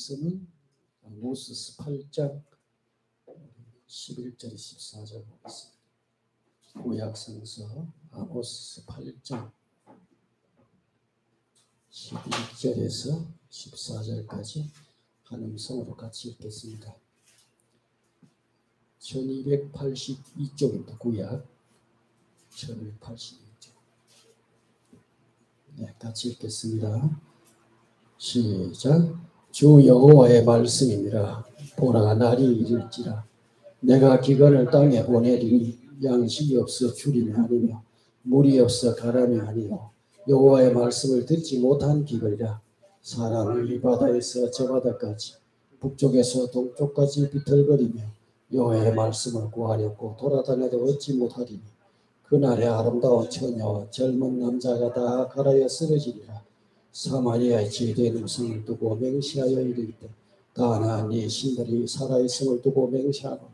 말씀은 아모스 8장 11절 14절 보겠습니다. 구약성서 아모스 8장 11절에서 14절까지 한 음성으로 같이 읽겠습니다. 1282쪽입니다. 구약 1282쪽. 네, 같이 읽겠습니다. 시작. 주 여호와의 말씀이니라. 보라, 날이 이를지라. 내가 기근을 땅에 보내리니 양식이 없어 주림이 아니며 물이 없어 가람이 아니요 여호와의 말씀을 듣지 못한 기근이라. 사람이 바다에서 저 바다까지 북쪽에서 동쪽까지 비틀거리며 여호와의 말씀을 구하려고 돌아다녀도 얻지 못하리니 그날에 아름다운 처녀와 젊은 남자가 다 갈아여 쓰러지리라. 사마리아의 지혜된 음성을 두고 맹세하여 이르기를 다나 네 신들이 살아있음을 두고 맹세하노라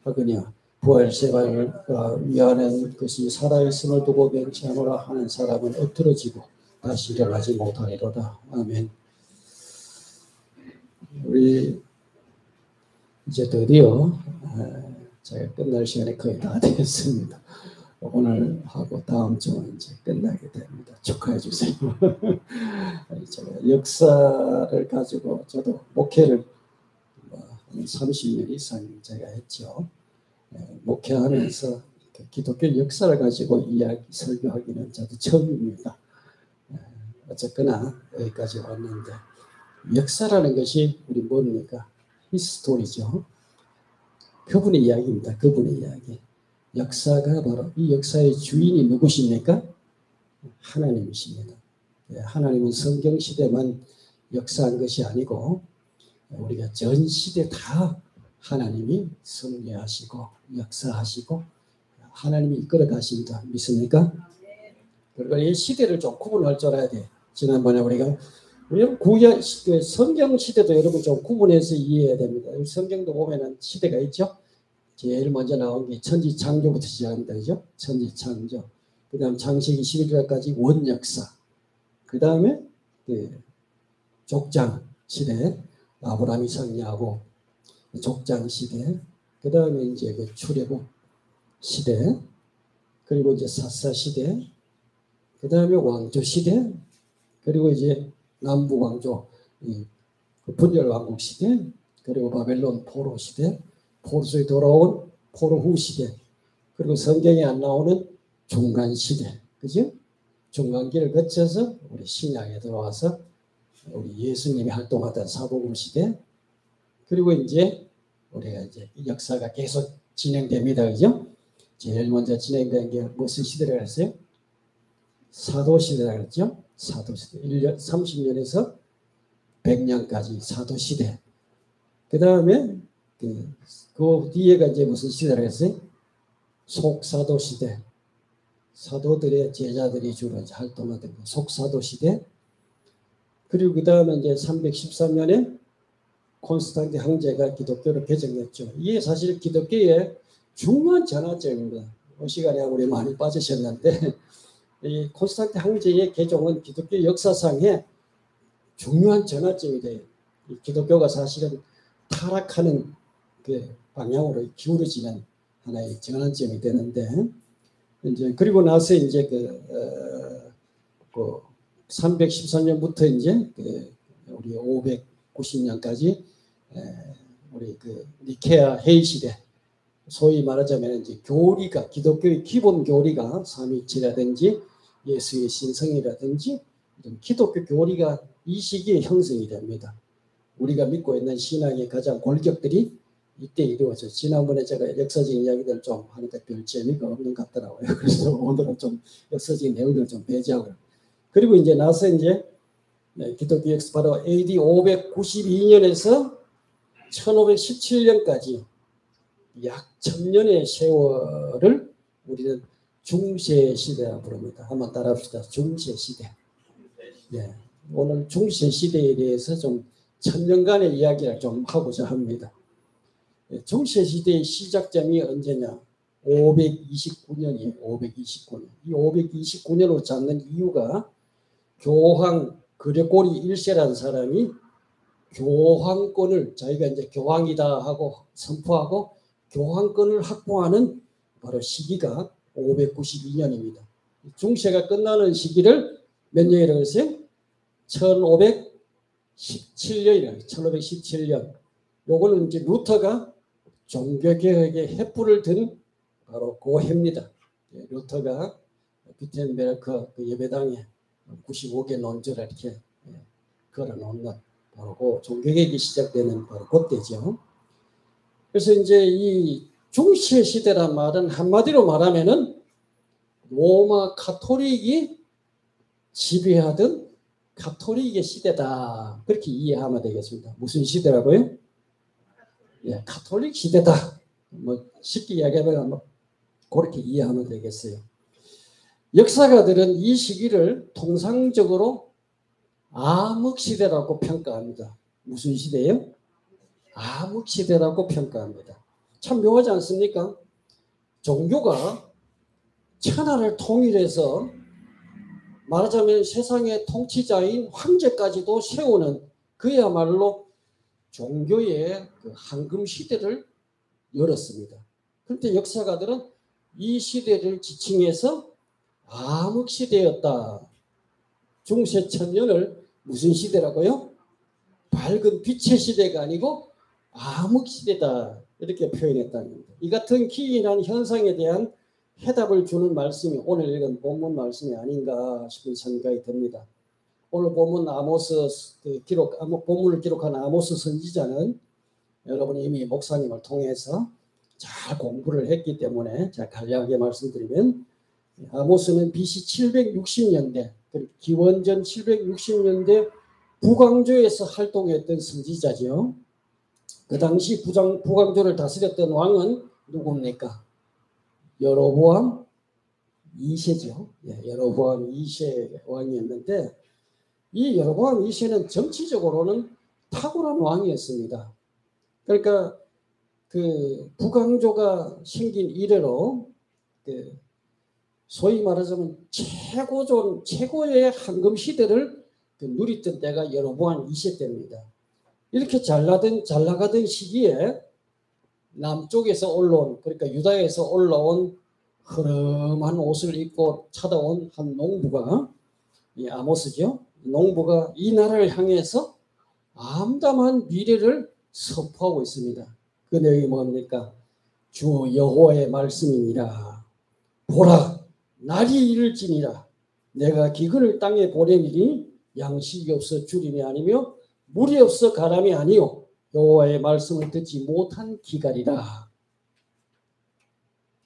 하거니와 부엘세바가 위하는 것이 살아있음을 두고 맹세하노라 하는 사람은 엎드러지고 다시 일어나지 못하리로다. 아멘. 우리 이제 드디어 제가 끝날 시간이 거의 다 되었습니다. 오늘 하고 다음 주는 이제 끝나게 됩니다. 축하해 주세요. 제가 역사를 가지고 저도 목회를 한 30년 이상 제가 했죠. 목회하면서 기독교 역사를 가지고 이야기 설교하기는 저도 처음입니다. 어쨌거나 여기까지 왔는데 역사라는 것이 우리 뭡니까? 히스토리죠. 그분의 이야기입니다. 그분의 이야기. 역사가 바로 이 역사의 주인이 누구십니까? 하나님이십니다. 하나님은 성경시대만 역사한 것이 아니고 우리가 전 시대 다 하나님이 섭리하시고 역사하시고 하나님이 이끌어 가신다. 믿습니까? 그리고 이 시대를 좀 구분할 줄 알아야 돼. 지난번에 우리가 구약 성경 시대도 여러분 좀 구분해서 이해해야 됩니다. 성경도 보면은 시대가 있죠. 제일 먼저 나온 게 천지창조부터 시작합니다. 그죠? 천지창조. 그 다음 창세기 11절까지 원역사. 그 다음에 족장 시대. 아브라함, 이삭, 야곱. 족장 시대. 그 다음에 이제 출애굽 시대. 그리고 이제 사사 시대. 그 다음에 왕조 시대. 그리고 이제 남부 왕조. 분열 왕국 시대. 그리고 바벨론 포로 시대. 포로에 돌아온 포로 후 시대, 그리고 성경에 안 나오는 중간 시대, 그죠? 중간기를 거쳐서 우리 신약에 들어와서 우리 예수님이 활동하던 사복음 시대, 그리고 이제 우리가 이제 역사가 계속 진행됩니다, 그죠? 제일 먼저 진행된 게 무슨 시대라고 했어요? 사도 시대라고 했죠? 사도 시대. 1년 30년에서 100년까지 사도 시대. 그 다음에 그 뒤에가 이제 무슨 시대라고 했어요? 속사도 시대. 사도들의 제자들이 주로 이제 활동하던 속사도 시대. 그리고 그 다음에 이제 313년에 콘스탄틴 황제가 기독교를 개정했죠. 이게 사실 기독교의 중요한 전환점입니다. 이 시간에 우리 많이 빠지셨는데 이 콘스탄틴 황제의 개종은 기독교 역사상의 중요한 전환점이 돼요. 이 기독교가 사실은 타락하는 그 방향으로 기울어지는 하나의 전환점이 되는데 이제 그리고 나서 이제 313년부터 이제 우리 590년까지 우리 니케아 회의 시대, 소위 말하자면 이제 교리가 기독교의 기본 교리가 삼위일체라든지 예수의 신성이라든지 이런 기독교 교리가 이 시기에 형성이 됩니다. 우리가 믿고 있는 신앙의 가장 골격들이 이때 이루어져. 지난번에 제가 역사적인 이야기들 좀 하니까 별 재미가 없는 것 같더라고요. 그래서 오늘은 좀 역사적인 내용들을 좀 배제하고요. 그리고 이제 나서 이제 기독교 역사 바로 AD 592년에서 1517년까지 약 1000년의 세월을 우리는 중세 시대라고 부릅니다. 한번 따라합시다. 중세 시대. 네. 오늘 중세 시대에 대해서 좀 1000년간의 이야기를 좀 하고자 합니다. 중세시대의 시작점이 언제냐? 529년이에요. 529년. 이 529년으로 잡는 이유가 교황 그레고리 1세라는 사람이 교황권을 자기가 이제 교황이다 하고 선포하고 교황권을 확보하는 바로 시기가 592년입니다. 중세가 끝나는 시기를 몇 년이라고 했어요? 1517년이라고 1517년. 요거는 이제 루터가 종교개혁에 횃불을 든 바로 그 해입니다. 루터가 비텐베르크 그 예배당에 95개 논절을 이렇게 걸어놓는 바로 그 종교개혁이 시작되는 바로 그때죠. 그래서 이제 이 중세 시대란 말은 한마디로 말하면은 로마 가톨릭이 지배하던 가톨릭의 시대다. 그렇게 이해하면 되겠습니다. 무슨 시대라고요? 예, 가톨릭 시대다. 뭐 쉽게 이야기하면 뭐 그렇게 이해하면 되겠어요. 역사가들은 이 시기를 통상적으로 암흑시대라고 평가합니다. 무슨 시대예요? 암흑시대라고 평가합니다. 참 묘하지 않습니까? 종교가 천하를 통일해서 말하자면 세상의 통치자인 황제까지도 세우는 그야말로 종교의 그 황금 시대를 열었습니다. 그런데 역사가들은 이 시대를 지칭해서 암흑시대였다. 중세 천년을 무슨 시대라고요? 밝은 빛의 시대가 아니고 암흑시대다. 이렇게 표현했다는 겁니다. 이 같은 기이한 현상에 대한 해답을 주는 말씀이 오늘 읽은 본문 말씀이 아닌가 싶은 생각이 듭니다. 오늘 본문 아모스 본문을 기록한 아모스 선지자는 여러분이 이미 목사님을 통해서 잘 공부를 했기 때문에 제가 간략하게 말씀드리면 아모스는 BC 760년대 기원전 760년대 북왕조에서 활동했던 선지자죠. 그 당시 북왕조를 다스렸던 왕은 누굽니까? 여로보암 2세죠. 예, 여로보암 2세 왕이었는데 이 여로보암 2세는 정치적으로는 탁월한 왕이었습니다. 그러니까 그 북왕조가 생긴 이래로 그 소위 말하자면 최고의 황금 시대를 누리던 때가 여로보암 2세 때입니다. 이렇게 잘 나가던 시기에 남쪽에서 올라온 그러니까 유다에서 올라온 흐름한 옷을 입고 찾아온 한 농부가 이 아모스죠. 농부가 이 나라를 향해서 암담한 미래를 선포하고 있습니다. 그 내용이 뭡니까? 주 여호와의 말씀이니라. 보라, 날이 이를지니라. 내가 기근을 땅에 보내리니 양식이 없어 주림이 아니며 물이 없어 가람이 아니요 여호와의 말씀을 듣지 못한 기갈이라.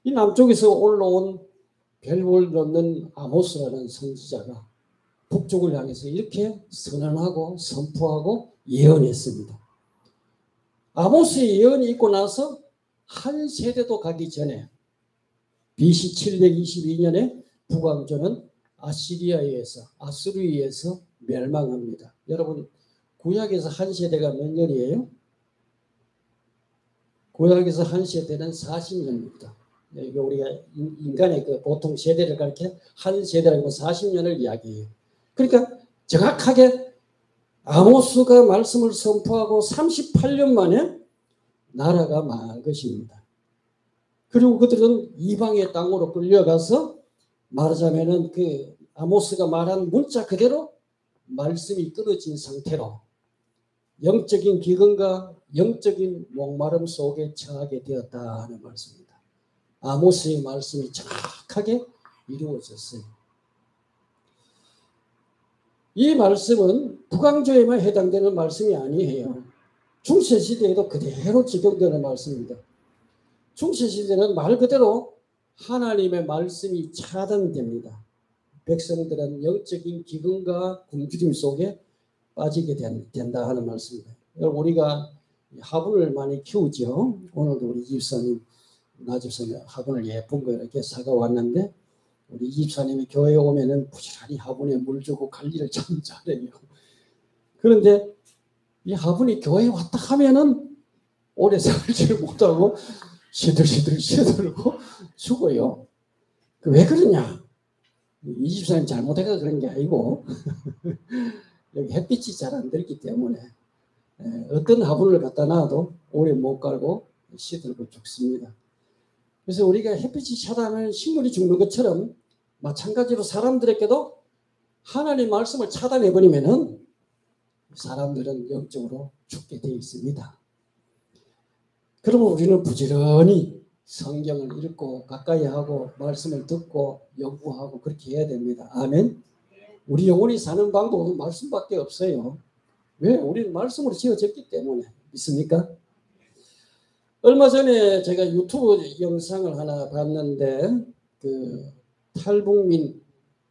이 남쪽에서 올라온 별볼 넣는 아모스라는 선지자가 북쪽을 향해서 이렇게 선언하고 선포하고 예언했습니다. 아모스의 예언이 있고 나서 한 세대도 가기 전에 BC 722년에 북왕조는 아수르에 의해서 멸망합니다. 여러분 구약에서 한 세대가 몇 년이에요? 구약에서 한 세대는 40년입니다. 이거 우리가 인간의 그 보통 세대를 가르쳐 한 세대라고 40년을 이야기해요. 그러니까 정확하게 아모스가 말씀을 선포하고 38년 만에 나라가 망한 것입니다. 그리고 그들은 이방의 땅으로 끌려가서 말하자면은 그 아모스가 말한 문자 그대로 말씀이 끊어진 상태로 영적인 기근과 영적인 목마름 속에 처하게 되었다 하는 말씀입니다. 아모스의 말씀이 정확하게 이루어졌어요. 이 말씀은 북왕조에만 해당되는 말씀이 아니에요. 중세시대에도 그대로 적용되는 말씀입니다. 중세시대는 말 그대로 하나님의 말씀이 차단됩니다. 백성들은 영적인 기근과 굶주림 속에 빠지게 된다 하는 말씀입니다. 우리가 화분을 많이 키우죠. 오늘도 우리 집사님, 나 집사님 화분을 예쁜 거 이렇게 사가 왔는데 우리 집사님이 교회에 오면은 부지런히 화분에 물 주고 관리를 참 잘해요. 그런데 이 화분이 교회에 왔다 하면은 오래 살지를 못하고 시들고 죽어요. 왜 그러냐? 이 집사님 잘못해서 그런 게 아니고 여기 햇빛이 잘 안 들기 때문에 어떤 화분을 갖다 놔도 오래 못 갈고 시들고 죽습니다. 그래서 우리가 햇빛이 차단하면 식물이 죽는 것처럼 마찬가지로 사람들에게도 하나님 말씀을 차단해버리면은 사람들은 영적으로 죽게 되어 있습니다. 그러면 우리는 부지런히 성경을 읽고 가까이 하고 말씀을 듣고 연구하고 그렇게 해야 됩니다. 아멘. 우리 영혼이 사는 방법은 말씀밖에 없어요. 왜? 우리는 말씀으로 지어졌기 때문에. 믿습니까? 얼마 전에 제가 유튜브 영상을 하나 봤는데 그 탈북민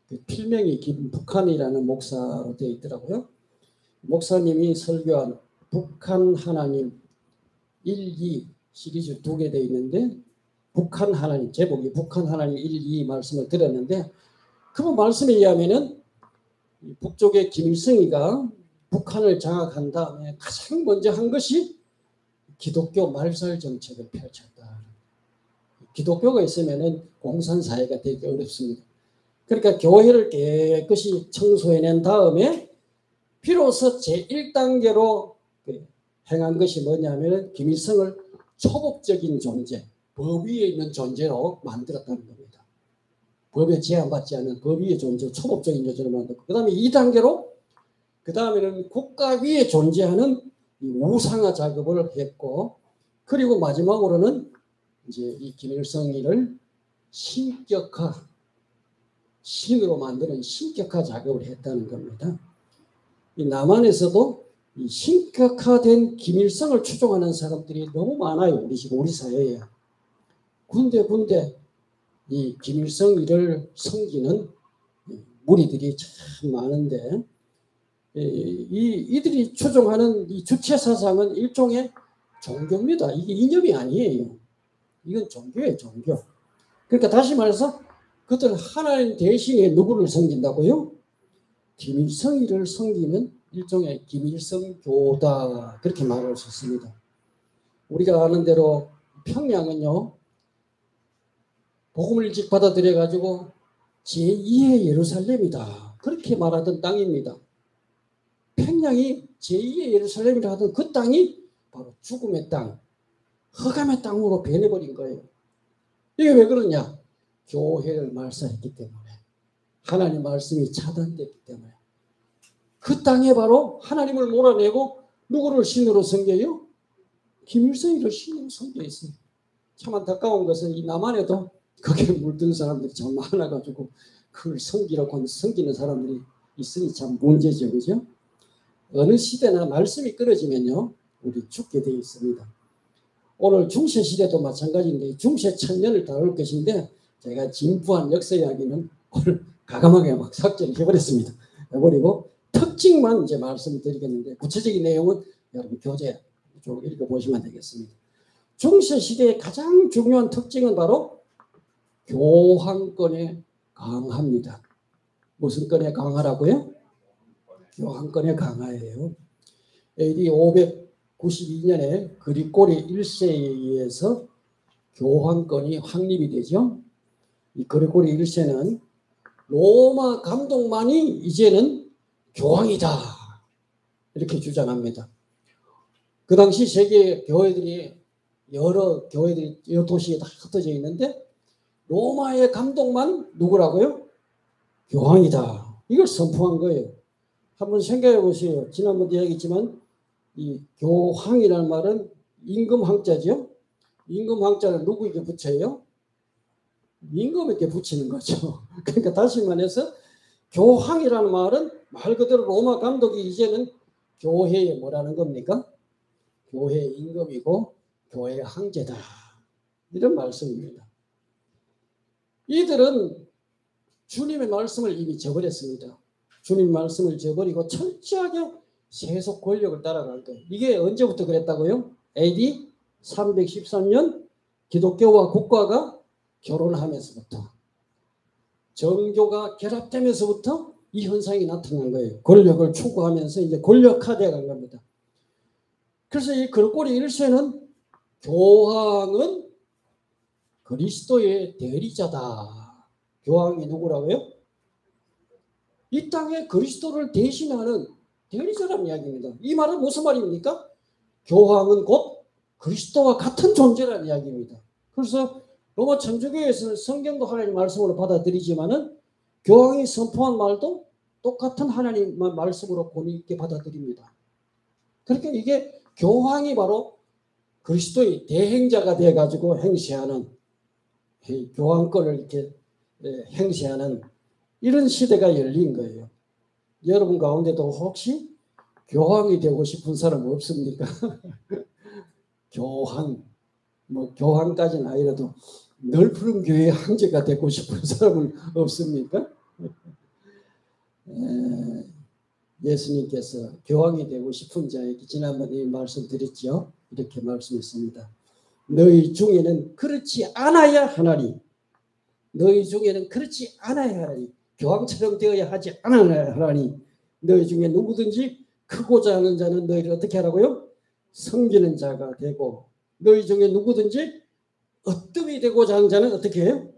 그 필명이 김북한이라는 목사로 되어 있더라고요. 목사님이 설교한 북한 하나님 1, 2 시리즈 2개 되어 있는데 북한 하나님 제목이 북한 하나님 1, 2 말씀을 들었는데 그 말씀에 의하면은 북쪽의 김일성이가 북한을 장악한 다음에 가장 먼저 한 것이 기독교 말살 정책을 펼쳤다. 기독교가 있으면은 공산사회가 되기 어렵습니다. 그러니까 교회를 깨끗이 청소해낸 다음에 비로소 제1단계로 행한 것이 뭐냐면 김일성을 초법적인 존재, 법 위에 있는 존재로 만들었다는 겁니다. 법에 제한받지 않는 법 위의 존재, 초법적인 존재로 만들고 그 다음에 2단계로 그 다음에는 국가 위에 존재하는 우상화 작업을 했고 그리고 마지막으로는 이제 이 김일성이를 신격화, 신으로 만드는 신격화 작업을 했다는 겁니다. 이 남한에서도 이 신격화된 김일성을 추종하는 사람들이 너무 많아요. 우리 사회에. 군데 이 김일성이를 섬기는 무리들이 참 많은데 이들이 추종하는 이 주체 사상은 일종의 종교입니다. 이게 이념이 아니에요. 이건 종교예요, 종교. 그러니까 다시 말해서 그들은 하나님 대신에 누구를 섬긴다고요? 김일성이를 섬기는 일종의 김일성교다. 그렇게 말할 수 있습니다. 우리가 아는 대로 평양은요. 복음을 일찍 받아들여 가지고 제2의 예루살렘이다. 그렇게 말하던 땅입니다. 평양이 제2의 예루살렘이라 하던 그 땅이 바로 죽음의 땅, 흑암의 땅으로 변해버린 거예요. 이게 왜 그러냐? 교회를 말살했기 때문에. 하나님 말씀이 차단됐기 때문에. 그 땅에 바로 하나님을 몰아내고 누구를 신으로 섬겨요? 김일성이를 신으로 섬겨 있어요. 참 안타까운 것은 이 남한에도 거기에 물든 사람들이 참 많아가지고 그걸 섬기는 사람들이 있으니 참 문제죠. 그죠? 어느 시대나 말씀이 끊어지면요. 우리 죽게 되어 있습니다. 오늘 중세시대도 마찬가지인데 중세 천년을 다룰 것인데 제가 진부한 역사 이야기는 오늘 가감하게 막 삭제를 해버렸습니다. 해버리고 특징만 이제 말씀드리겠는데 구체적인 내용은 여러분 교재 쭉 읽어보시면 되겠습니다. 중세시대의 가장 중요한 특징은 바로 교황권에 강합니다. 무슨 권에 강하라고요? 교황권에 강하예요. AD 592년에 그리고리 1세에 의해서 교황권이 확립이 되죠. 이 그리고리 1세는 로마 감독만이 이제는 교황이다. 이렇게 주장합니다. 그 당시 세계 교회들이 여러 도시에 다 흩어져 있는데 로마의 감독만 누구라고요? 교황이다. 이걸 선포한 거예요. 한번 생각해 보세요. 지난번도 얘기했지만 이 교황이라는 말은 임금황자죠. 임금황자는 누구에게 붙여요? 임금에게 붙이는 거죠. 그러니까 다시 말해서 교황이라는 말은 말 그대로 로마 감독이 이제는 교회의 뭐라는 겁니까? 교회의 임금이고 교회의 황제다. 이런 말씀입니다. 이들은 주님의 말씀을 이미 저버렸습니다. 주님 말씀을 저버리고 철저하게 세속 권력을 따라갈 거예요. 이게 언제부터 그랬다고요? AD 313년 기독교와 국가가 결혼하면서부터 정교가 결합되면서부터 이 현상이 나타난 거예요. 권력을 추구하면서 이제 권력화되어 간 겁니다. 그래서 이 그리고리 1세는 교황은 그리스도의 대리자다. 교황이 누구라고요? 이 땅에 그리스도를 대신하는 대리자라는 이야기입니다. 이 말은 무슨 말입니까? 교황은 곧 그리스도와 같은 존재라는 이야기입니다. 그래서 로마 천주교에서는 성경도 하나님 말씀으로 받아들이지만은 교황이 선포한 말도 똑같은 하나님 말씀으로 권위 있게 받아들입니다. 그러니까 이게 교황이 바로 그리스도의 대행자가 되어가지고 행세하는, 교황권을 이렇게 행세하는 이런 시대가 열린 거예요. 여러분 가운데도 혹시 교황이 되고 싶은 사람 없습니까? 교황까지는 아니라도 넓은 교회의 황제가 되고 싶은 사람은 없습니까? 예수님께서 교황이 되고 싶은 자에게 지난번에 말씀드렸죠. 이렇게 말씀했습니다. 너희 중에는 그렇지 않아야 하나니, 너희 중에는 그렇지 않아야 하나니, 교황처럼 되어야 하지 않아야 하나니, 너희 중에 누구든지 크고자 하는 자는 너희를 어떻게 하라고요? 섬기는 자가 되고, 너희 중에 누구든지 어뜸이 되고자 하는 자는 어떻게 해요?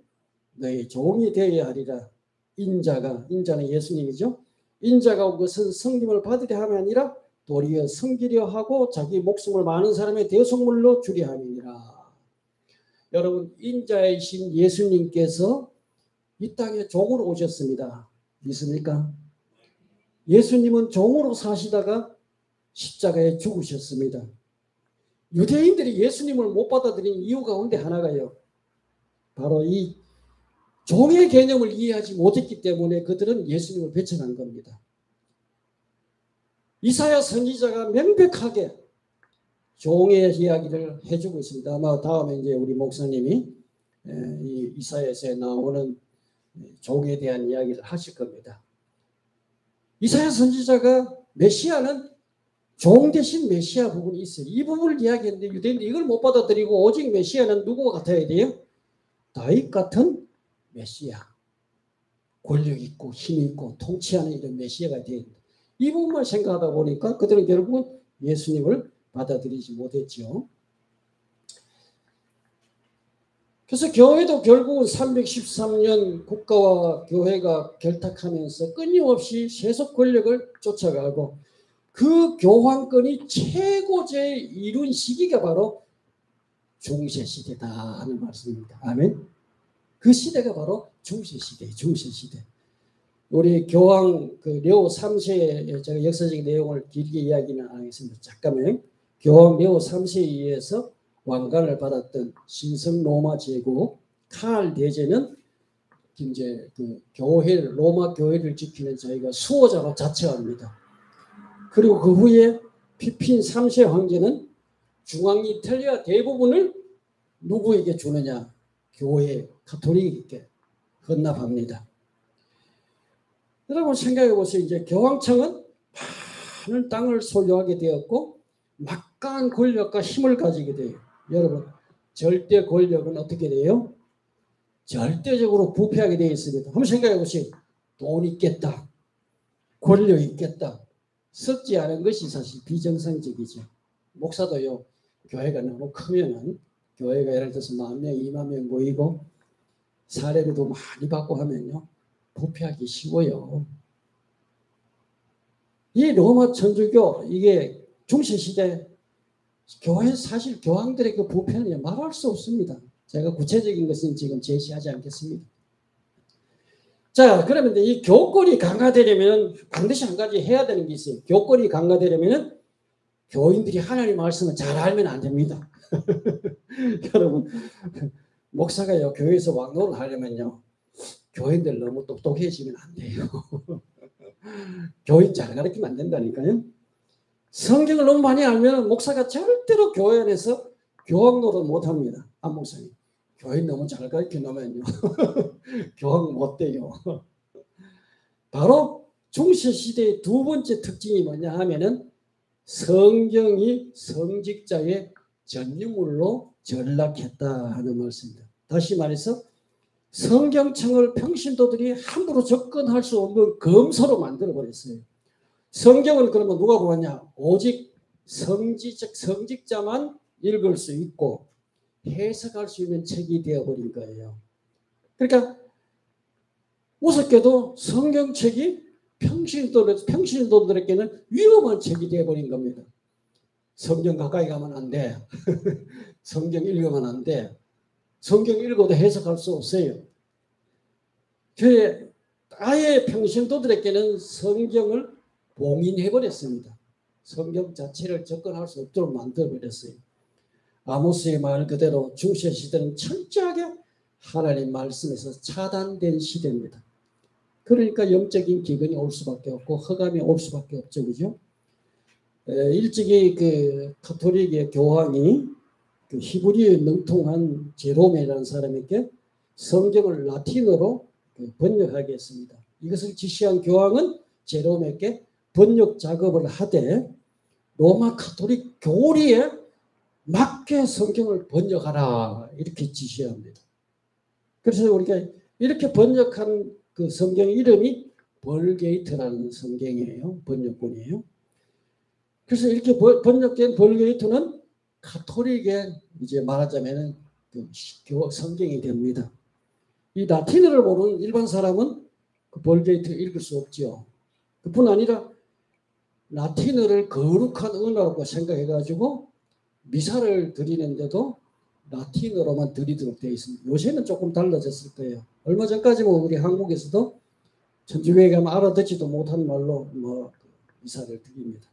너희 종이 되어야 하리라. 인자는 예수님이죠. 인자가 온 것은 섬김을 받으려 함이 아니라 도리어 섬기려 하고 자기 목숨을 많은 사람의 대속물로 주려 함이니라. 여러분, 인자이신 예수님께서 이 땅에 종으로 오셨습니다. 믿습니까? 예수님은 종으로 사시다가 십자가에 죽으셨습니다. 유대인들이 예수님을 못 받아들인 이유 가운데 하나가요. 바로 이 종의 개념을 이해하지 못했기 때문에 그들은 예수님을 배척한 겁니다. 이사야 선지자가 명백하게 종의 이야기를 해주고 있습니다. 아마 다음에 이제 우리 목사님이 이 이사야서에 나오는 종에 대한 이야기를 하실 겁니다. 이사야 선지자가 메시아는 종 대신 메시아 부분이 있어요. 이 부분을 이야기했는데 유대인들이 이걸 못 받아들이고 오직 메시아는 누구와 같아야 돼요? 다윗 같은 메시아. 권력 있고 힘 있고 통치하는 이런 메시아가 되어야 된다. 이 부분만 생각하다 보니까 그들은 결국은 예수님을 받아들이지 못했죠. 그래서 교회도 결국은 313년 국가와 교회가 결탁하면서 끊임없이 세속 권력을 쫓아가고 그 교황권이 최고제에 이룬 시기가 바로 중세시대다 하는 말씀입니다. 아멘. 그 시대가 바로 중세시대, 중세시대. 우리 교황 레오 3세의 제가 역사적인 내용을 길게 이야기는 안 하겠습니다. 잠깐만요. 교황 레오 3세에 의해서 왕관을 받았던 신성 로마 제국 칼 대제는 이제 그 로마 교회를 지키는 자기가 수호자로 자처합니다. 그리고 그 후에 피핀 3세 황제는 중앙 이탈리아 대부분을 누구에게 주느냐? 교회 가톨릭에게 헌납합니다. 여러분 생각해 보세요. 이제 교황청은 많은 땅을 소유하게 되었고 막강한 권력과 힘을 가지게 돼요. 여러분 절대 권력은 어떻게 돼요? 절대적으로 부패하게 되어 있습니다. 한번 생각해 보세요. 돈 있겠다. 권력 있겠다. 썩지 않은 것이 사실 비정상적이죠. 목사도요. 교회가 너무 크면은 교회가 예를 들어서 10,000명, 20,000명 모이고 사례비도 많이 받고 하면요. 부패하기 쉬워요. 이 로마 천주교 이게 중세시대 교회 사실 교황들의 그 부패는 말할 수 없습니다. 제가 구체적인 것은 지금 제시하지 않겠습니다. 자, 그러면 이 교권이 강화되려면 반드시 한 가지 해야 되는 게 있어요. 교권이 강화되려면 교인들이 하나님 말씀을 잘 알면 안 됩니다. 여러분, 목사가요, 교회에서 왕노를 하려면요, 교인들 너무 똑똑해지면 안 돼요. 교인 잘 가르치면 안 된다니까요. 성경을 너무 많이 알면 목사가 절대로 교회 안에서 교황 노릇 못 합니다. 안 목사님. 교인 너무 잘 가르쳐 놓으면요. 교황 못 돼요. 바로 중세시대의 두 번째 특징이 뭐냐 하면은 성경이 성직자의 전유물로 전락했다 하는 말씀입니다. 다시 말해서 성경청을 평신도들이 함부로 접근할 수 없는 검소로 만들어버렸어요. 성경은 그러면 누가 보았냐? 오직 성직자만 읽을 수 있고 해석할 수 있는 책이 되어버린 거예요. 그러니까 우습게도 성경책이 평신도들에게는 위험한 책이 되어버린 겁니다. 성경 가까이 가면 안 돼. 성경 읽으면 안 돼. 성경 읽어도 해석할 수 없어요. 아예 평신도들에게는 성경을 봉인해버렸습니다. 성경 자체를 접근할 수 없도록 만들어버렸어요. 아모스의 말 그대로 중세 시대는 철저하게 하나님 말씀에서 차단된 시대입니다. 그러니까 영적인 기근이 올 수밖에 없고 흑암이 올 수밖에 없죠. 그죠? 일찍이 그 가톨릭의 교황이 그 히브리어에 능통한 제롬이라는 사람에게 성경을 라틴어로 번역하게 했습니다. 이것을 지시한 교황은 제롬에게 번역 작업을 하되 로마 가톨릭 교리에 맞게 성경을 번역하라 이렇게 지시합니다. 그래서 우리가 이렇게 번역한 그 성경 이름이 벌게이트라는 성경이에요. 번역본이에요. 그래서 이렇게 번역된 벌게이트는 가톨릭의 이제 말하자면 그 성경이 됩니다. 이 라틴어를 모르는 일반 사람은 그 벌게이트를 읽을 수 없죠. 그뿐 아니라 라틴어를 거룩한 언어라고 생각해가지고 미사를 드리는데도 라틴어로만 드리도록 되어 있습니다. 요새는 조금 달라졌을 거예요. 얼마 전까지는 우리 한국에서도 천주교회 가면 알아듣지도 못한 말로 미사를 드립니다.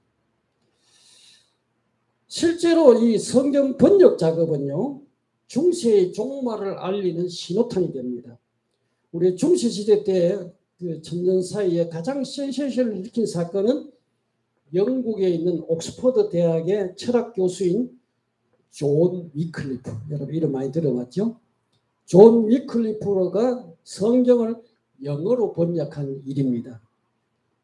실제로 이 성경 번역 작업은요, 중세의 종말을 알리는 신호탄이 됩니다. 우리 중세 시대 때 그 천년 사이에 가장 센세이션을 일으킨 사건은 영국에 있는 옥스퍼드 대학의 철학 교수인 존 위클리프, 여러분 이름 많이 들어봤죠? 존 위클리프가 성경을 영어로 번역한 일입니다.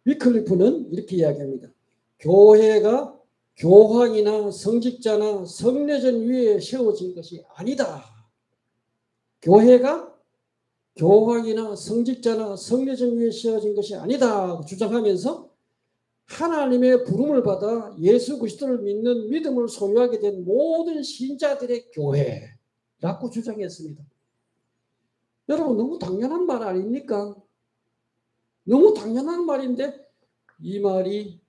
위클리프는 이렇게 이야기합니다. 교회가 교황이나 성직자나 성례전 위에 세워진 것이 아니다. 교회가 교황이나 성직자나 성례전 위에 세워진 것이 아니다 주장하면서 하나님의 부름을 받아 예수 그리스도를 믿는 믿음을 소유하게 된 모든 신자들의 교회라고 주장했습니다. 여러분 너무 당연한 말 아닙니까? 너무 당연한 말인데 이 말이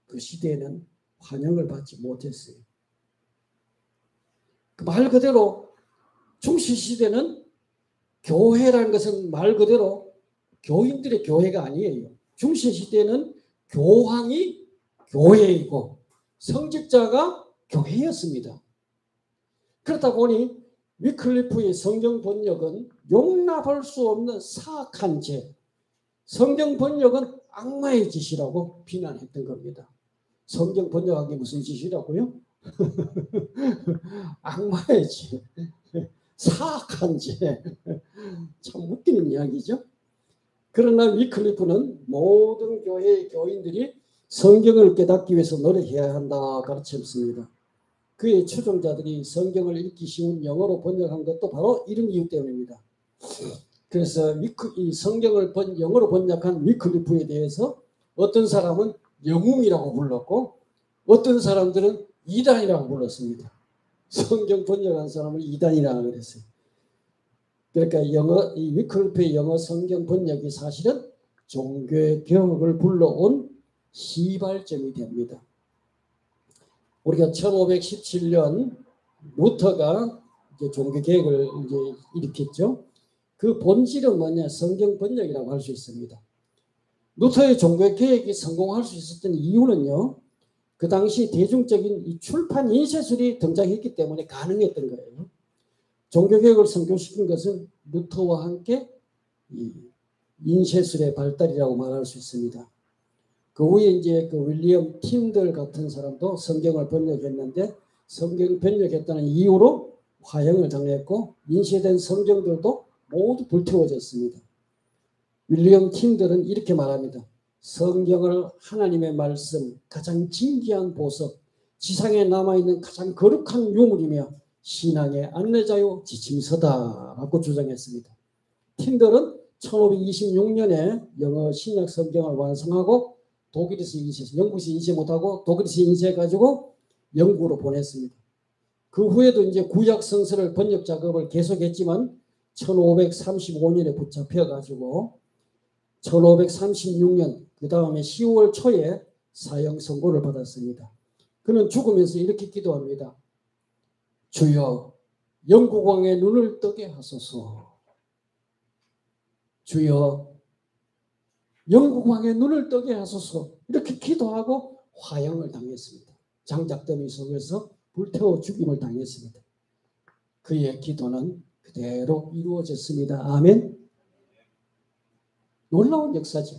그 시대에는 환영을 받지 못했어요. 그 말 그대로 중세 시대는 교회라는 것은 말 그대로 교인들의 교회가 아니에요. 중세 시대는 교황이 교회이고 성직자가 교회였습니다. 그렇다 보니 위클리프의 성경 번역은 용납할 수 없는 사악한 죄, 성경 번역은 악마의 짓이라고 비난했던 겁니다. 성경 번역하기 무슨 짓이라고요? 악마의 짓, 사악한 죄. 참 웃기는 이야기죠. 그러나 위클리프는 모든 교회의 교인들이 성경을 깨닫기 위해서 노력해야 한다 가르쳤습니다. 그의 추종자들이 성경을 읽기 쉬운 영어로 번역한 것도 바로 이런 이유 때문입니다. 그래서 이 성경을 영어로 번역한 위클리프에 대해서 어떤 사람은 영웅이라고 불렀고 어떤 사람들은 이단이라고 불렀습니다. 성경 번역한 사람을 이단이라고 그랬어요. 그러니까 이 위클리프의 영어 성경 번역이 사실은 종교의 개혁을 불러온 시발점이 됩니다. 우리가 1517년 루터가 이제 종교 개혁을 이제 일으켰죠. 그 본질은 뭐냐? 성경 번역이라고 할 수 있습니다. 루터의 종교 개혁이 성공할 수 있었던 이유는요. 그 당시 대중적인 이 출판 인쇄술이 등장했기 때문에 가능했던 거예요. 종교개혁을 성공시킨 것은 루터와 함께 이 인쇄술의 발달이라고 말할 수 있습니다. 그 후에 이제 그 윌리엄 틴들 같은 사람도 성경을 번역했는데 성경 번역했다는 이유로 화형을 당했고 인쇄된 성경들도 모두 불태워졌습니다. 윌리엄 틴들은 이렇게 말합니다. 성경을 하나님의 말씀, 가장 진귀한 보석, 지상에 남아있는 가장 거룩한 유물이며 신앙의 안내자요 지침서다라고 주장했습니다. 틴들은 1526년에 영어 신약 성경을 완성하고 독일에서 영국에서 인쇄 못하고 독일에서 인쇄해가지고 영국으로 보냈습니다. 그 후에도 이제 구약 성서를 번역 작업을 계속했지만 1535년에 붙잡혀가지고 1536년 그 다음에 10월 초에 사형 선고를 받았습니다. 그는 죽으면서 이렇게 기도합니다. 주여 영국왕의 눈을 뜨게 하소서. 주여 영국왕의 눈을 뜨게 하소서. 이렇게 기도하고 화형을 당했습니다. 장작더미 속에서 불태워 죽임을 당했습니다. 그의 기도는 그대로 이루어졌습니다. 아멘. 놀라운 역사죠.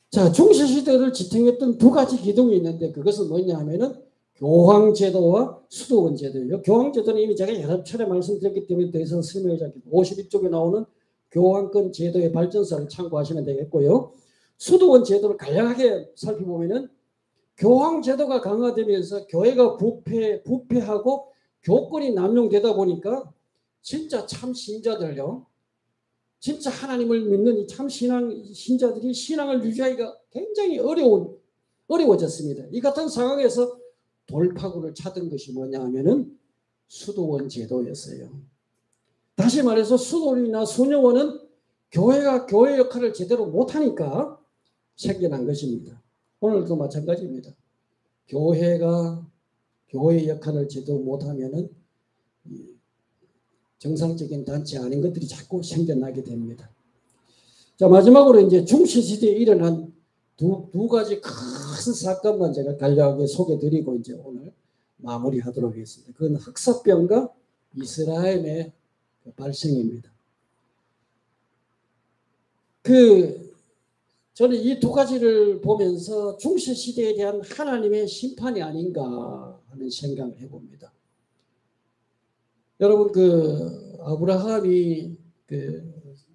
자, 중세시대를 지탱했던 두 가지 기둥이 있는데 그것은 뭐냐 하면은 교황제도와 수도원제도예요. 교황제도는 이미 제가 여러 차례 말씀드렸기 때문에 더 이상 설명하지 않겠습니다. 51쪽에 나오는 교황권 제도의 발전사를 참고하시면 되겠고요. 수도원 제도를 간략하게 살펴보면은 교황제도가 강화되면서 교회가 부패하고 교권이 남용되다 보니까 진짜 참 신자들요. 진짜 하나님을 믿는 이 참 신자들이 신앙을 유지하기가 굉장히 어려워졌습니다. 이 같은 상황에서 돌파구를 찾은 것이 뭐냐 하면은 수도원 제도였어요. 다시 말해서 수도원이나 수녀원은 교회가 교회 역할을 제대로 못하니까 생겨난 것입니다. 오늘도 마찬가지입니다. 교회가 교회 역할을 제대로 못하면은 정상적인 단체 아닌 것들이 자꾸 생겨나게 됩니다. 자, 마지막으로 이제 중세시대에 일어난 두 가지 큰 사건만 제가 간략하게 소개드리고 이제 오늘 마무리하도록 하겠습니다. 그건 흑사병과 이스라엘의 발생입니다. 저는 이 두 가지를 보면서 중세시대에 대한 하나님의 심판이 아닌가 하는 생각을 해봅니다. 여러분, 아브라함이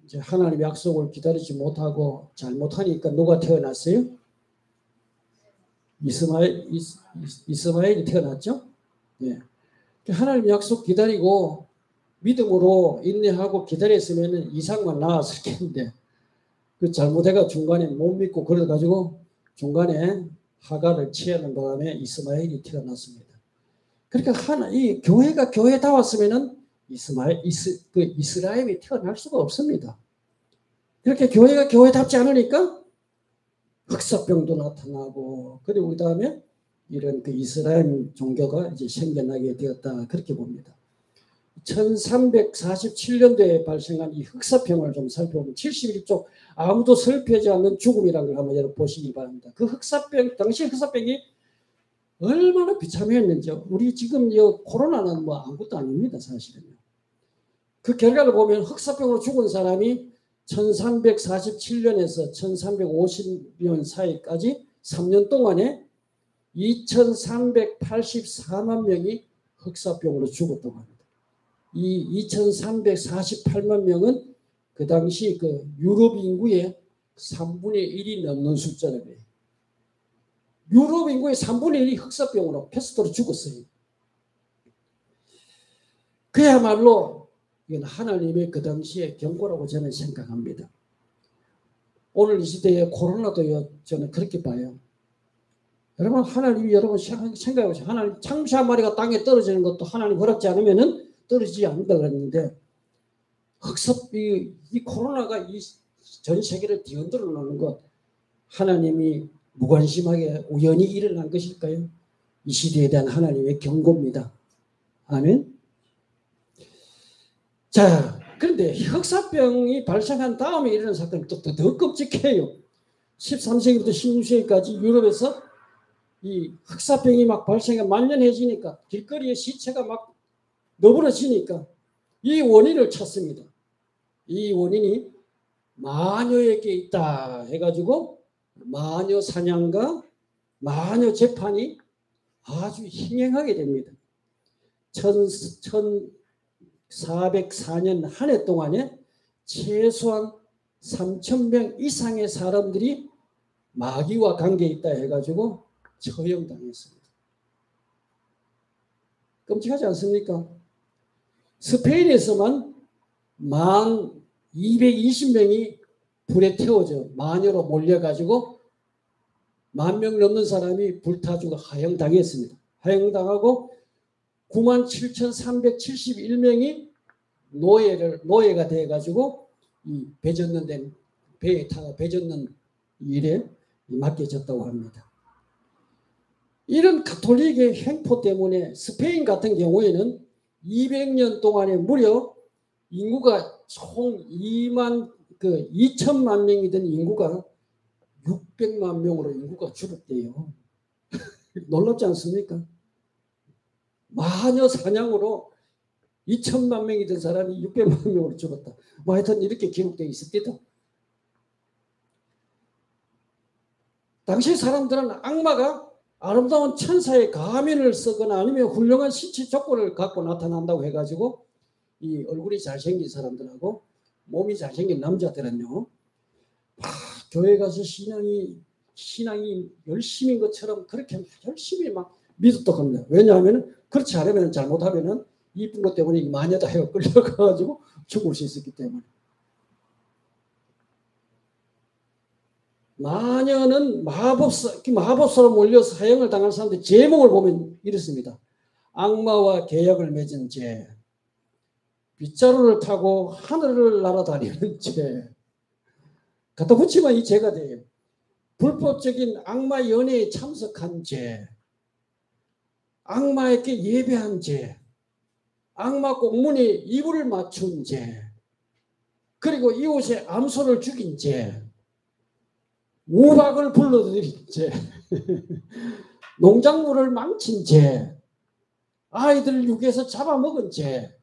이제 하나님의 약속을 기다리지 못하고 잘못하니까 누가 태어났어요? 이스마엘이 태어났죠? 예. 하나님 약속 기다리고 믿음으로 인내하고 기다렸으면 이삭만 나왔을 텐데 그 잘못해가 중간에 못 믿고 그래가지고 중간에 하갈을 취하는 바람에 이스마엘이 태어났습니다. 그러니까 이 교회가 교회다웠으면은 이스라엘이 태어날 수가 없습니다. 이렇게 교회가 교회답지 않으니까 흑사병도 나타나고 그리고 그 다음에 이런 이스라엘 종교가 이제 생겨나게 되었다 그렇게 봅니다. 1347년도에 발생한 이 흑사병을 좀 살펴보면 71쪽 아무도 슬퍼하지 않는 죽음이라는 걸 한번 여러분 보시기 바랍니다. 그 흑사병 당시 흑사병이 얼마나 비참했는지 우리 지금 이 코로나는 뭐 아무것도 아닙니다. 사실은요. 그 결과를 보면 흑사병으로 죽은 사람이 1347년에서 1350년 사이까지 3년 동안에 2384만 명이 흑사병으로 죽었다고 합니다. 이 2348만 명은 그 당시 유럽 인구의 3분의 1이 넘는 숫자라고요. 유럽 인구의 3분의 1이 흑사병으로 패스트로 죽었어요. 그야말로 이건 하나님의 그 당시의 경고라고 저는 생각합니다. 오늘 이 시대에 코로나도요, 저는 그렇게 봐요. 여러분, 하나님이 여러분 생각해보세요. 하나님 참새 한 마리가 땅에 떨어지는 것도 하나님 허락지 않으면은 떨어지지 않는다 그랬는데 이 코로나가 이 전 세계를 뒤흔들어 놓는 것 하나님이 무관심하게 우연히 일어난 것일까요? 이 시대에 대한 하나님의 경고입니다. 아멘. 자, 그런데 흑사병이 발생한 다음에 일어난 사건이 또 더 끔찍해요. 13세기부터 16세기까지 유럽에서 이 흑사병이 막 발생해 만연해지니까 길거리에 시체가 막 너부러지니까 이 원인을 찾습니다. 이 원인이 마녀에게 있다 해가지고 마녀 사냥과 마녀 재판이 아주 흥행하게 됩니다. 1404년 한 해 동안에 최소한 3,000명 이상의 사람들이 마귀와 관계에 있다 해가지고 처형당했습니다. 끔찍하지 않습니까? 스페인에서만 1220명이 불에 태워져 마녀로 몰려가지고 10,000명 넘는 사람이 불타주고 하형당했습니다. 하형당하고 97,371명이 노예가 돼가지고 이 배전된 배에 타고 배 젓는 일에 맡겨졌다고 합니다. 이런 가톨릭의 횡포 때문에 스페인 같은 경우에는 200년 동안에 무려 인구가 총 2천만 명이 된 인구가 600만 명으로 인구가 줄었대요. 놀랍지 않습니까? 마녀 사냥으로 2천만 명이 된 사람이 600만 명으로 죽었다. 뭐 하여튼 이렇게 기록되어 있습니다. 당시 사람들은 악마가 아름다운 천사의 가면을 쓰거나 아니면 훌륭한 신체 조건을 갖고 나타난다고 해가지고 이 얼굴이 잘생긴 사람들하고 몸이 잘생긴 남자들은요, 교회 가서 신앙이 열심인 것처럼 그렇게 열심히 막 믿었다고 합니다. 왜냐하면 그렇지 않으면 잘못하면은 이쁜 것 때문에 마녀다 해가 끌려가가지고 죽을 수 있었기 때문에. 마녀는 마법사로 몰려 사형을 당한 사람들 제목을 보면 이렇습니다. 악마와 계약을 맺은 죄, 빗자루를 타고 하늘을 날아다니는 죄, 갖다 붙이면 이 죄가 돼요. 불법적인 악마 연애에 참석한 죄, 악마에게 예배한 죄, 악마 꽁무니 이불을 맞춘 죄, 그리고 이웃의 암소를 죽인 죄, 우박을 불러들인 죄, 농작물을 망친 죄, 아이들을 육에서 잡아먹은 죄.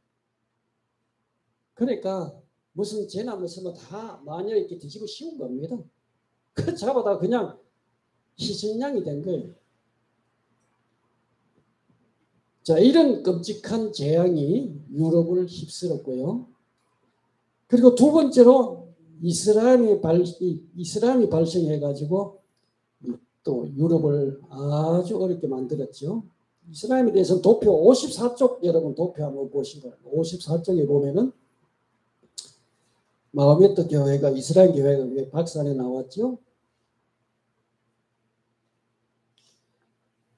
그러니까 무슨 죄나 무슨 다 마녀에게 뒤집어 씌운 겁니다. 그 잡아다 그냥 희생양이 된 거예요. 자, 이런 끔찍한 재앙이 유럽을 휩쓸었고요. 그리고 두 번째로 이슬람이 발생해가지고 또 유럽을 아주 어렵게 만들었죠. 이슬람에 대해서는 도표 54쪽 여러분 도표 한번 보시고 54쪽에 보면은 마호메트 교회가 이스라엘 교회가 박산에 나왔죠.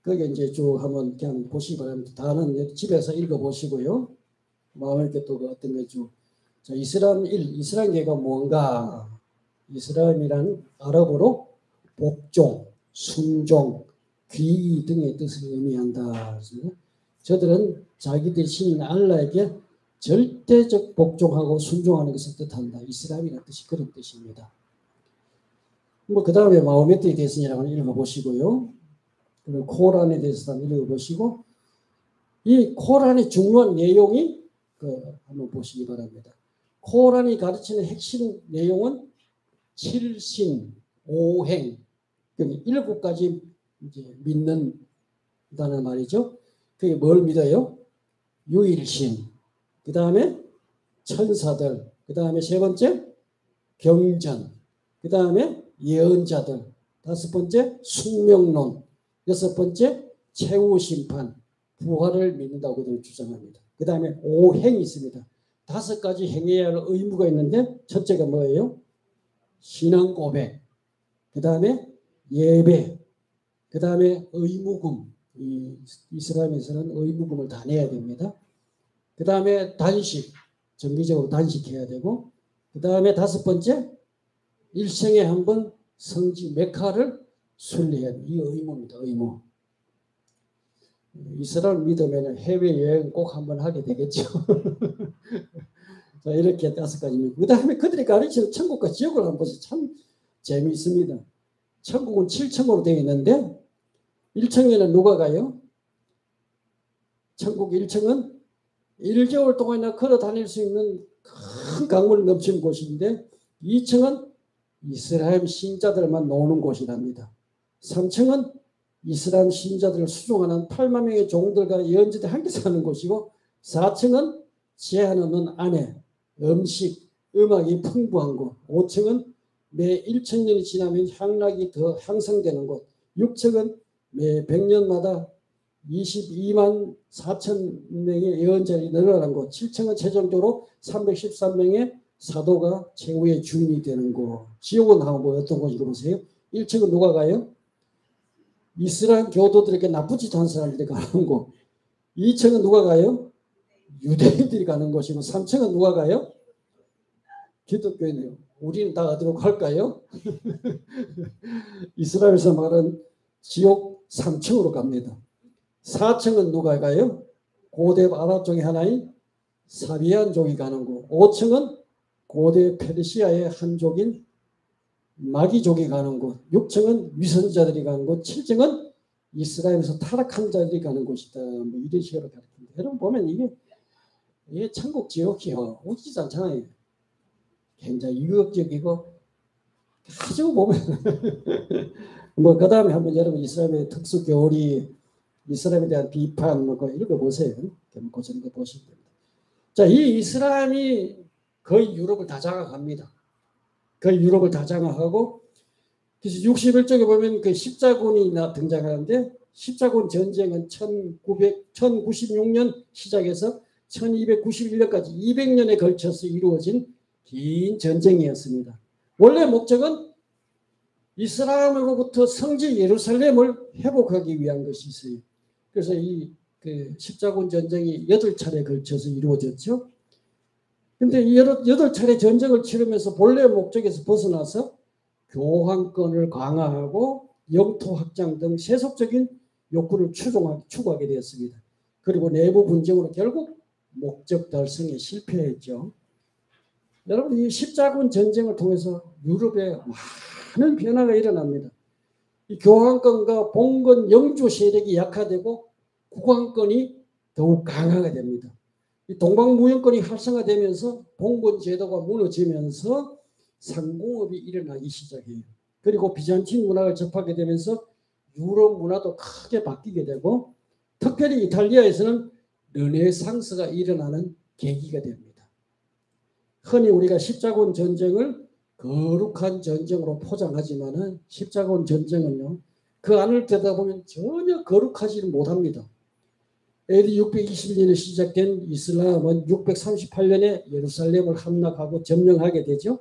거기 이제 쭉 한번 그냥 보시기 바랍니다. 다는 집에서 읽어보시고요. 마호메트 또 어떤 게 쭉. 자, 이슬람계가 뭔가? 이슬람이란 아랍어로 복종, 순종, 귀의 등의 뜻을 의미한다. 저들은 자기들 신인 알라에게 절대적 복종하고 순종하는 것을 뜻한다. 이슬람이라는 뜻이 그런 뜻입니다. 뭐 그 다음에 마호메트에 대해서 한번 읽어보시고요. 그리고 코란에 대해서 한번 읽어보시고 이 코란의 중요한 내용이 한번 보시기 바랍니다. 코란이 가르치는 핵심 내용은 7신, 5행, 7가지 이제 믿는다는 말이죠. 그게 뭘 믿어요? 유일신, 그 다음에 천사들, 그 다음에 세 번째 경전, 그 다음에 예언자들, 다섯 번째 숙명론, 여섯 번째 최후심판, 부활을 믿는다고 주장합니다. 그 다음에 5행이 있습니다. 5가지 행해야 할 의무가 있는데 첫째가 뭐예요? 신앙 고백, 그 다음에 예배, 그 다음에 의무금, 이슬람에서는 의무금을 다 내야 됩니다. 그 다음에 단식, 정기적으로 단식해야 되고, 그 다음에 5번째 일생에 한 번 성지 메카를 순례해야 돼요. 이 의무입니다. 의무. 이스라엘 믿으면 해외여행 꼭 한번 하게 되겠죠. 자, 이렇게 5가지입니다. 그 다음에 그들이 가르치는 천국과 지옥을 한번 보세요. 참 재미있습니다. 천국은 7층으로 되어 있는데 1층에는 누가 가요? 천국 1층은 1개월 동안이나 걸어 다닐 수 있는 큰 강물 넘치는 곳인데 2층은 이스라엘 신자들만 노는 곳이랍니다. 3층은 이스라엘 신자들을 수종하는 8만 명의 종들과 예언자들이 함께 사는 곳이고 4층은 제한 없는 아내, 음식, 음악이 풍부한 곳, 5층은 매 1,000년이 지나면 향락이 더 향상되는 곳, 6층은 매 100년마다 22만 4천 명의 예언자들이 늘어나는 곳, 7층은 최종적으로 313명의 사도가 최후의 주인이 되는 곳. 지옥은 하고 어떤 곳인가 보세요. 1층은 누가 가요? 이스라엘 교도들에게 나쁜 짓 한 사람들이 가는 곳. 2층은 누가 가요? 유대인들이 가는 곳이고 3층은 누가 가요? 기독교인이요. 우리는 다 어디로 갈까요? 이스라엘에서 말하는 지옥 3층으로 갑니다. 4층은 누가 가요? 고대 아랍 중에 하나인 사비안족이 가는 곳. 5층은 고대 페르시아의 한 족인 마귀족이 가는 곳. 6층은 위선자들이 가는 곳. 7층은 이스라엘에서 타락한 자들이 가는 곳이다. 뭐 이런 식으로 가르칩니다. 여러분 보면 이게 천국 지옥이요. 웃기지 않잖아요. 굉장히 유혹적이고 아주 보면 뭐 그 다음에 한번 여러분 이스라엘의 특수 교리, 이스라엘에 대한 비판 뭐 읽어보세요. 그 정도 보시면 됩니다. 자, 이 이스라엘이 거의 유럽을 다 장악합니다. 거의 유럽을 다 장악하고 그래서 61쪽에 보면 그 십자군이 등장하는데 십자군 전쟁은 1096년 시작해서 1291년까지 200년에 걸쳐서 이루어진 긴 전쟁이었습니다. 원래 목적은 이스라엘로부터 성지 예루살렘을 회복하기 위한 것이 있어요. 그래서 그 십자군 전쟁이 8차례에 걸쳐서 이루어졌죠. 근데 이 8차례 전쟁을 치르면서 본래 목적에서 벗어나서 교황권을 강화하고 영토 확장 등 세속적인 욕구를 추구하게 되었습니다. 그리고 내부 분쟁으로 결국 목적 달성에 실패했죠. 여러분 이 십자군 전쟁을 통해서 유럽에 많은 변화가 일어납니다. 이 교황권과 봉건 영주 세력이 약화되고 국왕권이 더욱 강화가 됩니다. 이 동방무역권이 활성화되면서 봉건 제도가 무너지면서 상공업이 일어나기 시작해요. 그리고 비잔틴 문화를 접하게 되면서 유럽 문화도 크게 바뀌게 되고 특별히 이탈리아에서는 르네상스가 일어나는 계기가 됩니다. 흔히 우리가 십자군 전쟁을 거룩한 전쟁으로 포장하지만은 십자군 전쟁은요, 그 안을 들여다보면 전혀 거룩하지는 못합니다. AD 621년에 시작된 이슬람은 638년에 예루살렘을 함락하고 점령하게 되죠.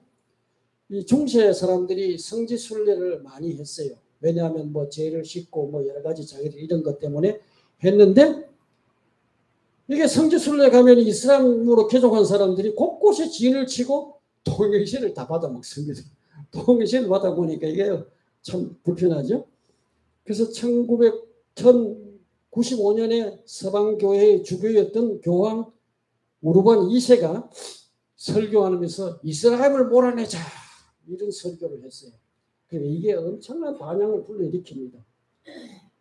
이 중세 사람들이 성지 순례를 많이 했어요. 왜냐하면 뭐 죄를 씻고 뭐 여러 가지 자기들 이런 것 때문에 했는데 이게 성지 순례 가면 이슬람으로 개종한 사람들이 곳곳에 진을 치고 통일신을 다 받아 먹습니다. 통일신을 받아 보니까 이게 참 불편하죠. 그래서 1095년에 서방교회의 주교였던 교황 우르반 2세가 설교하면서 이스라엘을 몰아내자 이런 설교를 했어요. 이게 엄청난 반향을 불러일으킵니다.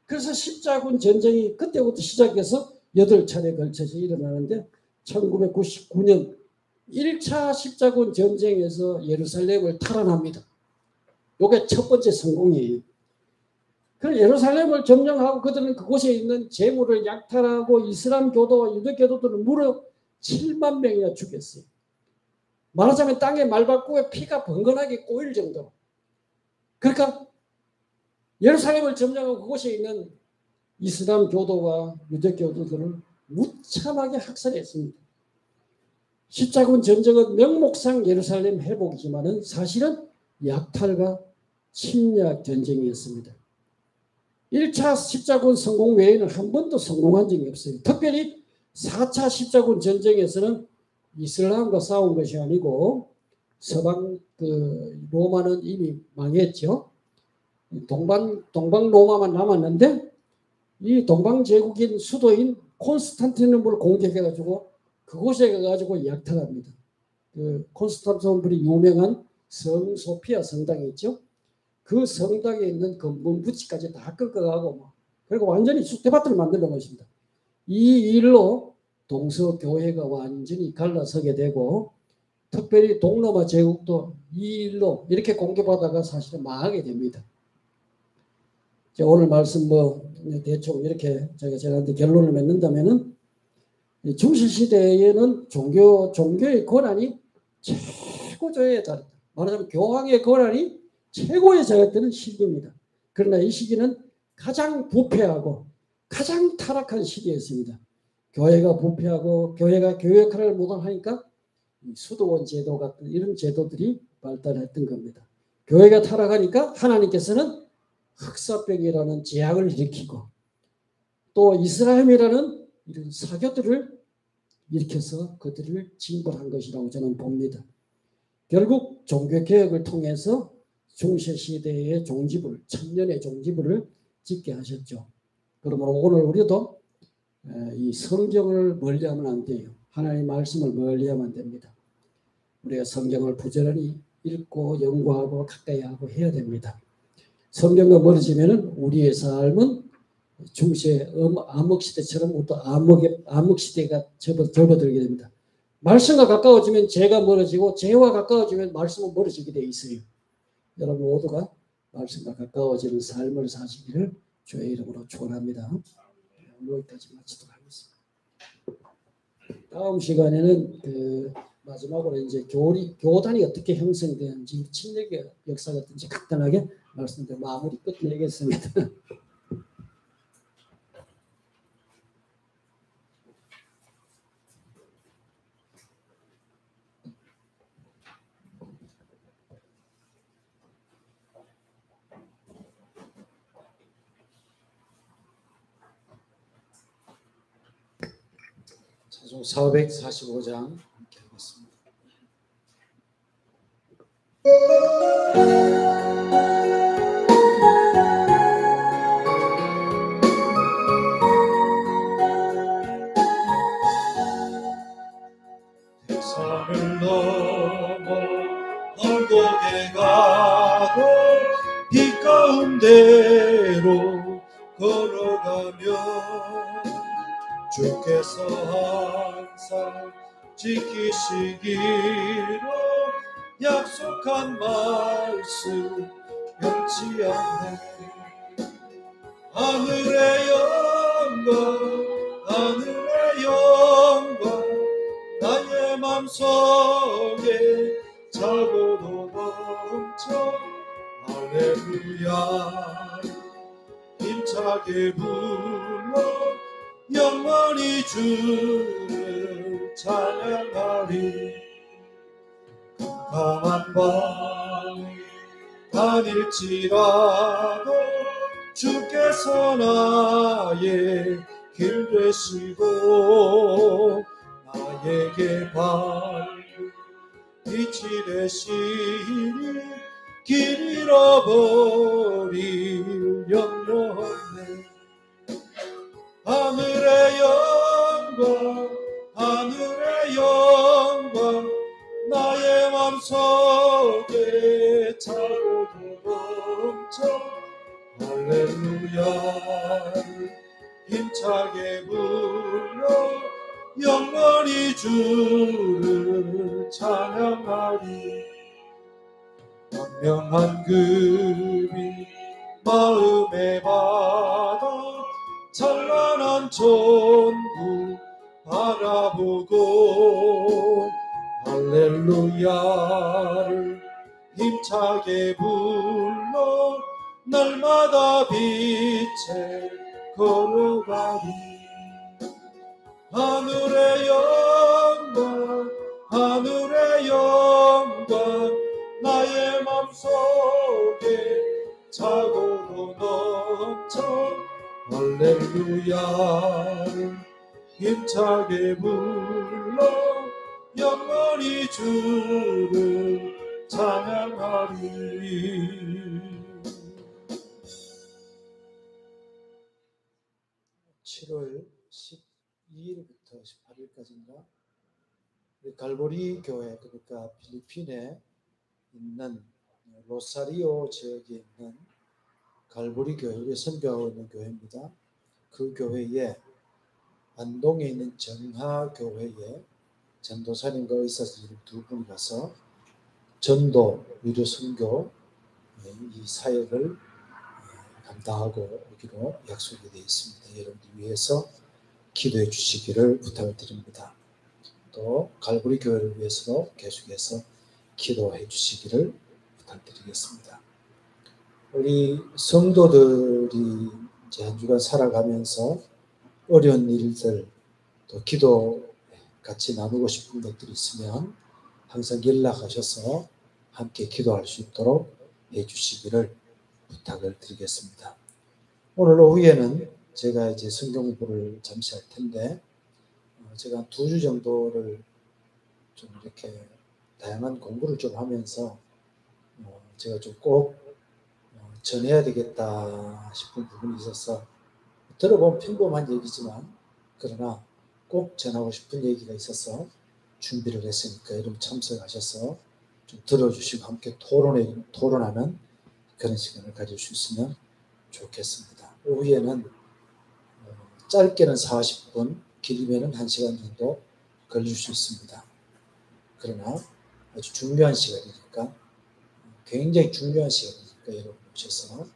그래서 십자군 전쟁이 그때부터 시작해서 8차례에 걸쳐서 일어나는데 1999년 1차 십자군 전쟁에서 예루살렘을 탈환합니다. 이게 첫 번째 성공이에요. 그 예루살렘을 점령하고 그들은 그곳에 있는 재물을 약탈하고 이슬람 교도와 유대 교도들은 무려 7만 명이나 죽였어요. 말하자면 땅에 말바꾸에 피가 번건하게 꼬일 정도로. 그러니까 예루살렘을 점령하고 그곳에 있는 이슬람 교도와 유대 교도들을 무참하게 학살했습니다. 십자군 전쟁은 명목상 예루살렘 회복이지만은 사실은 약탈과 침략 전쟁이었습니다. 1차 십자군 성공 외에는 한 번도 성공한 적이 없어요. 특별히 4차 십자군 전쟁에서는 이슬람과 싸운 것이 아니고 서방 로마는 이미 망했죠. 동방 로마만 남았는데 이 동방 제국인 수도인 콘스탄티노플을 공격해가지고 그곳에 가가지고 약탈합니다. 그 콘스탄티노플이 유명한 성 소피아 성당이 있죠. 그 성당에 있는 금분 부치까지 다 꺾어가고 그리고 완전히 쑥대밭을 만들어 놓습니다. 이 일로 동서교회가 완전히 갈라서게 되고 특별히 동로마 제국도 이 일로 이렇게 공격받다가 사실은 망하게 됩니다. 오늘 말씀 대충 이렇게 제가 결론을 맺는다면은 중세시대에는 종교의 권한이 최고조에 달했다. 말하자면 교황의 권한이 최고에 자였던 시기입니다. 그러나 이 시기는 가장 부패하고 가장 타락한 시기였습니다. 교회가 부패하고 교회가 교회 역할을 못하니까 수도원 제도 같은 이런 제도들이 발달했던 겁니다. 교회가 타락하니까 하나님께서는 흑사병이라는 재앙을 일으키고 또 이스라엘이라는 이런 사교들을 일으켜서 그들을 징벌한 것이라고 저는 봅니다. 결국 종교개혁을 통해서 중세시대의 종지부를, 천년의 종지부를 짓게 하셨죠. 그러므로 오늘 우리도 이 성경을 멀리하면 안 돼요. 하나님의 말씀을 멀리하면 안 됩니다. 우리가 성경을 부지런히 읽고 연구하고 가까이 하고 해야 됩니다. 성경과 멀어지면 우리의 삶은 중세 암흑시대처럼 또 암흑시대가 접어들게 됩니다. 말씀과 가까워지면 죄가 멀어지고 죄와 가까워지면 말씀은 멀어지게 돼 있어요. 여러분 모두가 말씀과 가까워지는 삶을 사시기를 주의 이름으로 축원합니다. 여기까지 마치도록 하겠습니다. 다음 시간에는 마지막으로 이제 교단이 어떻게 형성되는지 침례의 역사가 어떤지 간단하게 말씀드려 마무리 끝내겠습니다. 찬송 445장 함께 하겠습니다. 산을 넘어 언덕에 가도 빛 가운데로 걸어가면 주께서 항상 지키시기로 약속한 말씀 변치 않네. 하늘의 영광 하늘의 영광 나의 맘속에 차고도 넘쳐 할렐루야 힘차게 불러 영원히 주를 찬양하리. 깜깜한 밤 다닐지라도 주께서 나의 길 되시고 나에게 밝은 빛이 되시니 길 잃어버릴 염려 없네. 하늘의 영광 하늘의 영광 나의 맘속에 차고도 넘쳐 할렐루야 힘차게 불러 영원히 주를 찬양하리. 선명한 금이 마음에 받아 찬란한 천국 바라보고 할렐루야를 힘차게 불러 날마다 빛에 걸어가리. 하늘의 영광 하늘의 영광 나의 맘속에 차고도 넘쳐 할렐루야 힘차게 불러 영원히 주를 찬양하리. 7월 12일부터 18일까지인가 우리 갈보리 교회, 그러니까 필리핀에 있는 로사리오 지역에 있는 갈보리 교회에 선교하고 있는 교회입니다. 그 교회에 안동에 있는 정하교회에 전도사님과 의사선생님 두 분이 가서 전도, 위로 선교 이 사역을 감당하고 오기로 약속이 되어 있습니다. 여러분들 위해서 기도해 주시기를 부탁을 드립니다. 또 갈보리 교회를 위해서도 계속해서 기도해 주시기를 부탁드리겠습니다. 우리 성도들이 이제 한 주간 살아가면서 어려운 일들 또 기도 같이 나누고 싶은 것들이 있으면 항상 연락하셔서 함께 기도할 수 있도록 해주시기를 부탁을 드리겠습니다. 오늘 오후에는 제가 이제 성경 공부를 잠시 할 텐데 제가 한 2주 정도를 좀 이렇게 다양한 공부를 좀 하면서 제가 좀 꼭 전해야 되겠다 싶은 부분이 있어서 들어보면 평범한 얘기지만 그러나 꼭 전하고 싶은 얘기가 있어서 준비를 했으니까 여러분 참석하셔서 좀 들어주시고 함께 토론하는 그런 시간을 가질 수 있으면 좋겠습니다. 오후에는 짧게는 40분, 길면은 1시간 정도 걸릴 수 있습니다. 그러나 아주 중요한 시간이니까, 굉장히 중요한 시간이니까 여러분 오셔서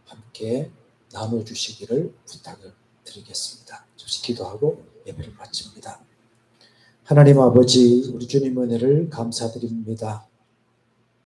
함께 나눠주시기를 부탁을 드리겠습니다. 잠시 기도하고 예배를 마칩니다. 하나님 아버지, 우리 주님 은혜를 감사드립니다.